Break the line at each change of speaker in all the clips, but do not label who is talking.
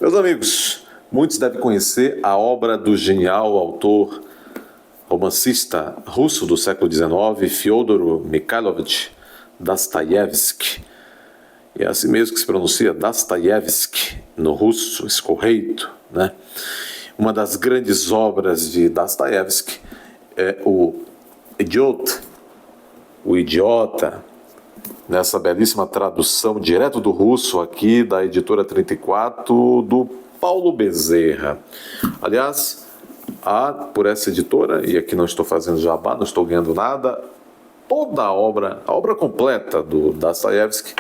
Meus amigos, muitos devem conhecer a obra do genial autor romancista russo do século XIX, Fyodor Mikhailovich Dostoiévski. E é assim mesmo que se pronuncia Dostoiévski no russo, escorreito, né? Uma das grandes obras de Dostoiévski é o Idiota, nessa belíssima tradução direto do russo aqui da editora 34 do Paulo Bezerra. Aliás, há por essa editora, e aqui não estou fazendo jabá, não estou ganhando nada, toda a obra completa do Dostoiévski,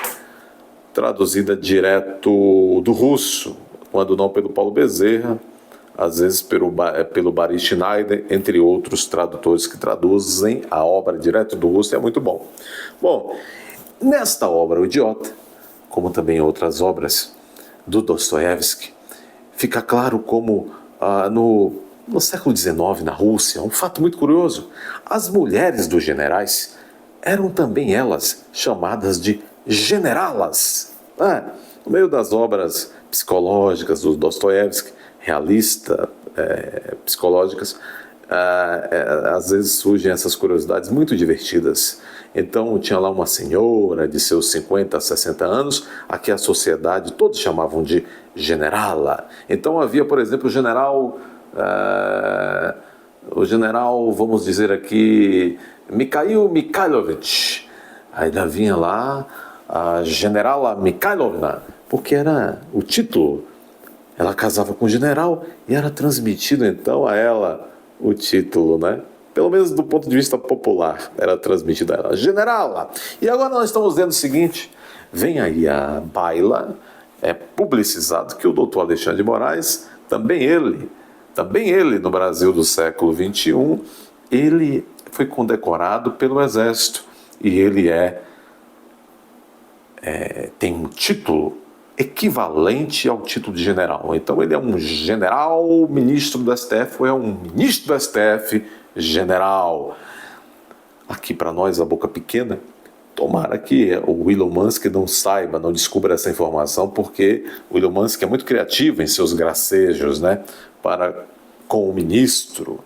traduzida direto do russo, quando não pelo Paulo Bezerra, às vezes pelo Barry Schneider, entre outros tradutores que traduzem a obra direto do russo, é muito bom. Bom, nesta obra, O Idiota, como também outras obras do Dostoiévski, fica claro como no século XIX, na Rússia, um fato muito curioso, as mulheres dos generais eram também elas chamadas de generalas. No meio das obras psicológicas do Dostoiévski, realista, psicológicas, às vezes surgem essas curiosidades muito divertidas. Então tinha lá uma senhora de seus 50, 60 anos, a que a sociedade todos chamavam de generala. Então havia, por exemplo, o general, vamos dizer aqui, Mikhail Mikhailovich. Ainda vinha lá a generala Mikhailovna, porque era o título. Ela casava com o general e era transmitido então a ela o título, né? Pelo menos do ponto de vista popular, era transmitido a ela, generala. E agora nós estamos vendo o seguinte, vem aí a baila, é publicizado que o doutor Alexandre de Moraes, também ele no Brasil do século XXI, ele foi condecorado pelo Exército e ele tem um título equivalente ao título de general. Então ele é um general ministro do STF ou é um ministro do STF general. Aqui para nós, a boca pequena, tomara que o Elon Musk não saiba, não descubra essa informação, porque o Elon Musk é muito criativo em seus gracejos, né, com o ministro.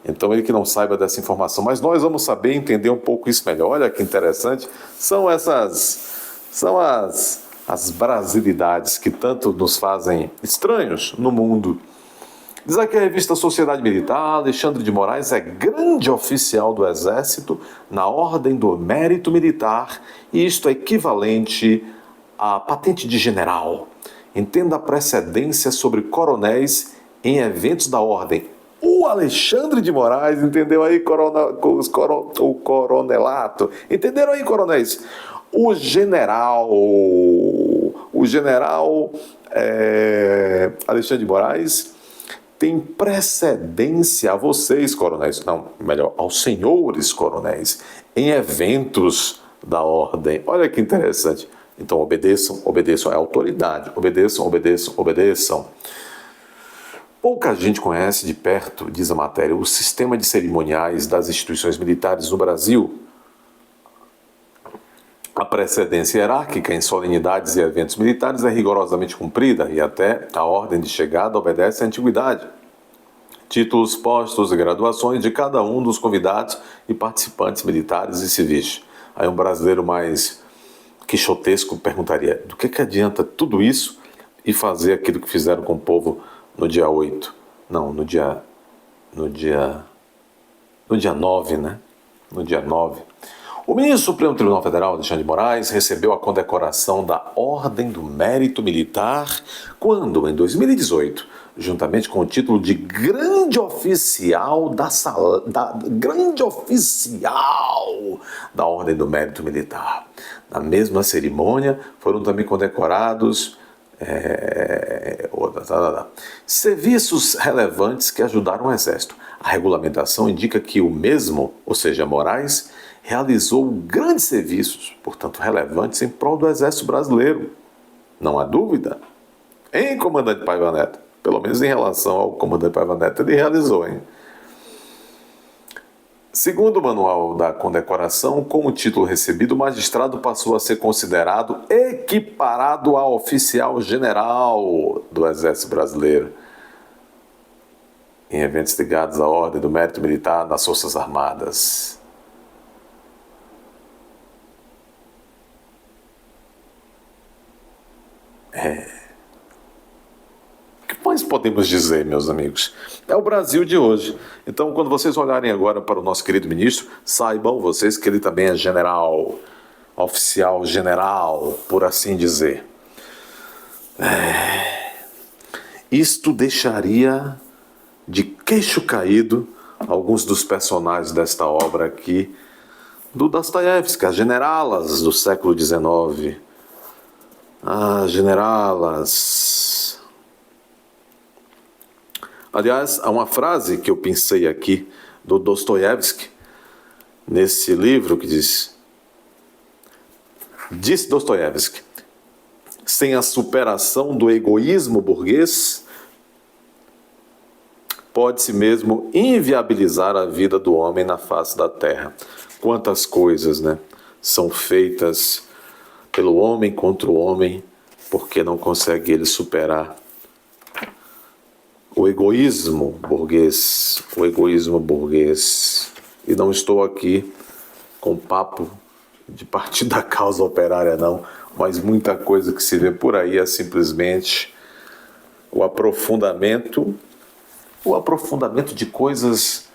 Então ele que não saiba dessa informação, mas nós vamos saber entender um pouco isso melhor. Olha que interessante, são as brasilidades que tanto nos fazem estranhos no mundo. Diz aqui a revista Sociedade Militar, Alexandre de Moraes é grande oficial do Exército na Ordem do Mérito Militar e isto é equivalente à patente de general. Entenda a precedência sobre coronéis em eventos da Ordem. O Alexandre de Moraes, entendeu aí, o coronelato? Entenderam aí, coronéis? O general Alexandre de Moraes tem precedência a vocês, coronéis, não, melhor, aos senhores coronéis, em eventos da ordem. Olha que interessante. Então obedeçam à autoridade, obedeçam. Pouca gente conhece de perto, diz a matéria, o sistema de cerimoniais das instituições militares no Brasil. A precedência hierárquica em solenidades e eventos militares é rigorosamente cumprida e até a ordem de chegada obedece à antiguidade. Títulos, postos e graduações de cada um dos convidados e participantes militares e civis. Aí um brasileiro mais quixotesco perguntaria, do que adianta tudo isso e fazer aquilo que fizeram com o povo no dia 8? Não, no dia 9, né? No dia 9. O ministro do Supremo Tribunal Federal, Alexandre de Moraes, recebeu a condecoração da Ordem do Mérito Militar quando, em 2018, juntamente com o título de Grande Oficial da Ordem do Mérito Militar. Na mesma cerimônia, foram também condecorados serviços relevantes que ajudaram o Exército. A regulamentação indica que o mesmo, ou seja, Moraes, realizou grandes serviços, portanto relevantes, em prol do Exército Brasileiro. Não há dúvida. Hein, comandante Paiva Neto? Pelo menos em relação ao comandante Paiva Neto, ele realizou, hein? Segundo o manual da condecoração, com o título recebido, o magistrado passou a ser considerado equiparado a oficial general do Exército Brasileiro em eventos ligados à ordem do mérito militar das Forças Armadas. O que mais podemos dizer, meus amigos? É o Brasil de hoje. Então, quando vocês olharem agora para o nosso querido ministro, saibam vocês que ele também é general, oficial general, por assim dizer. Isto deixaria de queixo caído alguns dos personagens desta obra aqui, do Dostoiévski, as generalas do século XIX. As generalas. Aliás, há uma frase que eu pensei aqui do Dostoiévski, nesse livro, que diz Dostoiévski: sem a superação do egoísmo burguês, pode-se mesmo inviabilizar a vida do homem na face da terra. Quantas coisas, né, são feitas pelo homem contra o homem, porque não consegue ele superar o egoísmo burguês. E não estou aqui com papo de partir da causa operária, não, mas muita coisa que se vê por aí é simplesmente o aprofundamento de coisas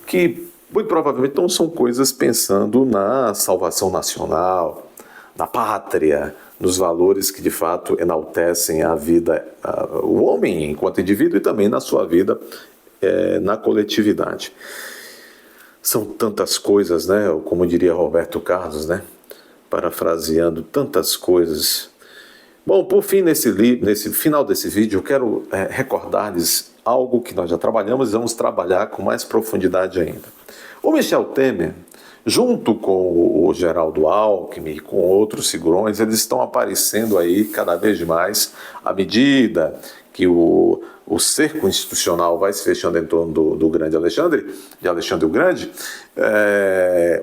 que muito provavelmente não são coisas pensando na salvação nacional, na pátria, nos valores que de fato enaltecem a vida, o homem enquanto indivíduo e também na sua vida na coletividade. São tantas coisas, né? Como diria Roberto Carlos, né? Parafraseando, tantas coisas. Bom, por fim, nesse final desse vídeo, eu quero recordar-lhes algo que nós já trabalhamos e vamos trabalhar com mais profundidade ainda. O Michel Temer, junto com o Geraldo Alckmin e com outros figurões, eles estão aparecendo aí cada vez mais à medida que o cerco institucional vai se fechando em torno do grande Alexandre, de Alexandre o Grande.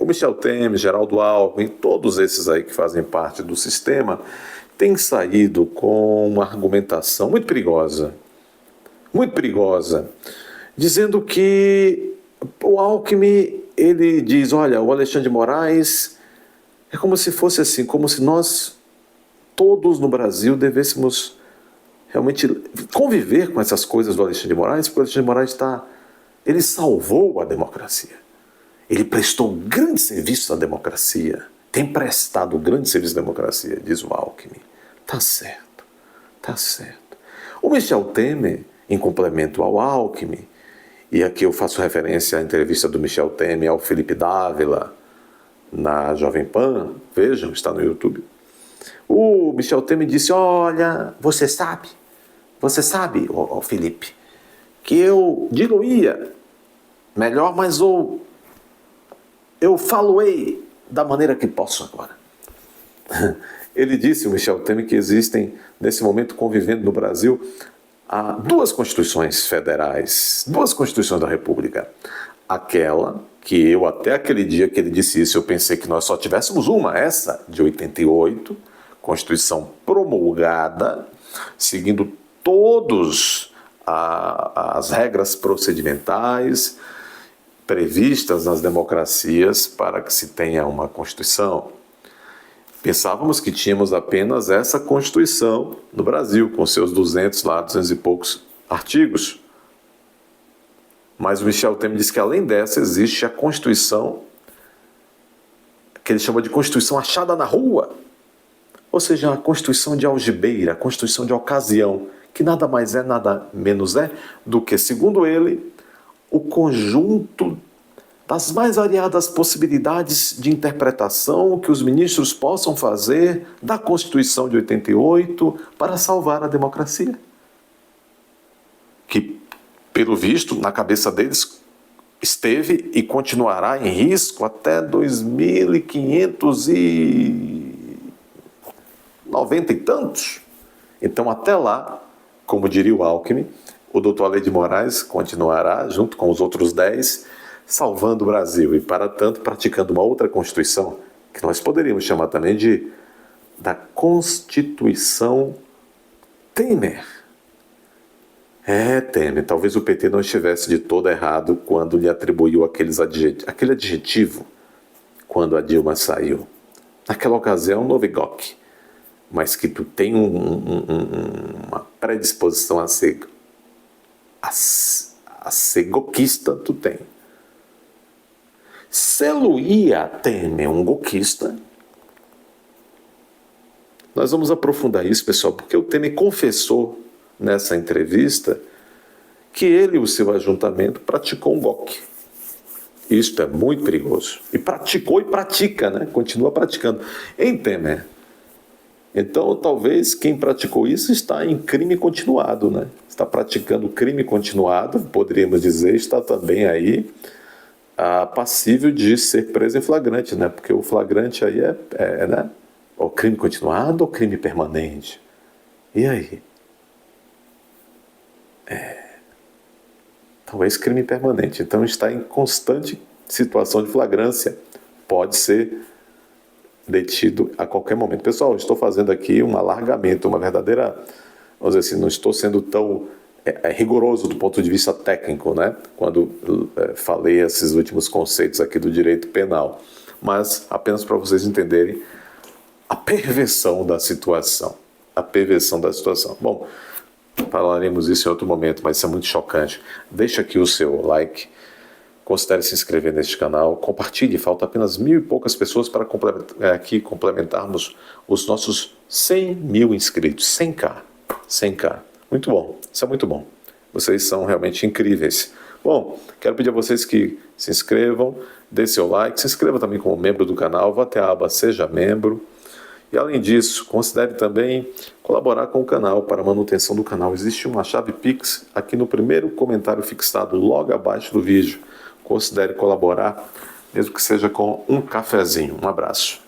O Michel Temer, Geraldo Alckmin, todos esses aí que fazem parte do sistema, têm saído com uma argumentação muito perigosa, dizendo que o Alckmin, ele diz, olha, o Alexandre de Moraes é como se fosse assim, como se nós todos no Brasil devêssemos realmente conviver com essas coisas do Alexandre de Moraes, porque o Alexandre de Moraes ele salvou a democracia. Ele prestou um grande serviço à democracia, tem prestado um grande serviço à democracia, diz o Alckmin. Tá certo. O Michel Temer, em complemento ao Alckmin, e aqui eu faço referência à entrevista do Michel Temer ao Felipe Dávila, na Jovem Pan, vejam, está no YouTube. O Michel Temer disse, olha, você sabe, ó Felipe, que eu diluía melhor, mas eu faloei da maneira que posso agora. Ele disse, o Michel Temer, que existem, nesse momento, convivendo no Brasil, há duas constituições federais, duas constituições da República. Aquela que eu, até aquele dia que ele disse isso, eu pensei que nós só tivéssemos uma, essa de 88, Constituição promulgada, seguindo todas as regras procedimentais previstas nas democracias para que se tenha uma Constituição. Pensávamos que tínhamos apenas essa Constituição no Brasil, com seus 200 e poucos artigos. Mas o Michel Temer disse que, além dessa, existe a Constituição, que ele chama de Constituição achada na rua. Ou seja, a Constituição de algibeira, a Constituição de ocasião, que nada mais é, nada menos é, do que, segundo ele, o conjunto das mais variadas possibilidades de interpretação que os ministros possam fazer da Constituição de 88 para salvar a democracia. Que, pelo visto, na cabeça deles, esteve e continuará em risco até 2590 e tantos. Então, até lá, como diria o Alckmin, o doutor Alexandre de Moraes continuará, junto com os outros 10, salvando o Brasil e, para tanto, praticando uma outra Constituição, que nós poderíamos chamar também da Constituição Temer. Temer, talvez o PT não estivesse de todo errado quando lhe atribuiu aquele adjetivo quando a Dilma saiu. Naquela ocasião, Novichok, mas que tu tem uma predisposição a ser goquista, tu tem. Seluía Temer um goquista. Nós vamos aprofundar isso, pessoal, porque o Temer confessou nessa entrevista que ele e o seu ajuntamento praticou um golpe. Isto é muito perigoso. E praticou e pratica, né? Continua praticando. Em Temer. Então, talvez quem praticou isso está em crime continuado, né? Está praticando crime continuado, poderíamos dizer, está também aí passível de ser preso em flagrante, né? Porque o flagrante aí né? O crime continuado ou crime permanente? E aí? Talvez crime permanente. Então está em constante situação de flagrância. Pode ser detido a qualquer momento. Pessoal, estou fazendo aqui um alargamento, uma verdadeira, vamos dizer assim, não estou sendo tão rigoroso do ponto de vista técnico, né? Quando falei esses últimos conceitos aqui do direito penal. Mas apenas para vocês entenderem a perversão da situação. A perversão da situação. Bom, falaremos isso em outro momento, mas isso é muito chocante. Deixa aqui o seu like, considere se inscrever neste canal, compartilhe, falta apenas 1.000 e poucas pessoas para complementarmos os nossos 100 mil inscritos, 100k. Muito bom, isso é muito bom. Vocês são realmente incríveis. Bom, quero pedir a vocês que se inscrevam, dê seu like, se inscreva também como membro do canal, vá até a aba Seja Membro. E além disso, considere também colaborar com o canal para a manutenção do canal. Existe uma chave Pix aqui no primeiro comentário fixado logo abaixo do vídeo. Considere colaborar, mesmo que seja com um cafezinho. Um abraço.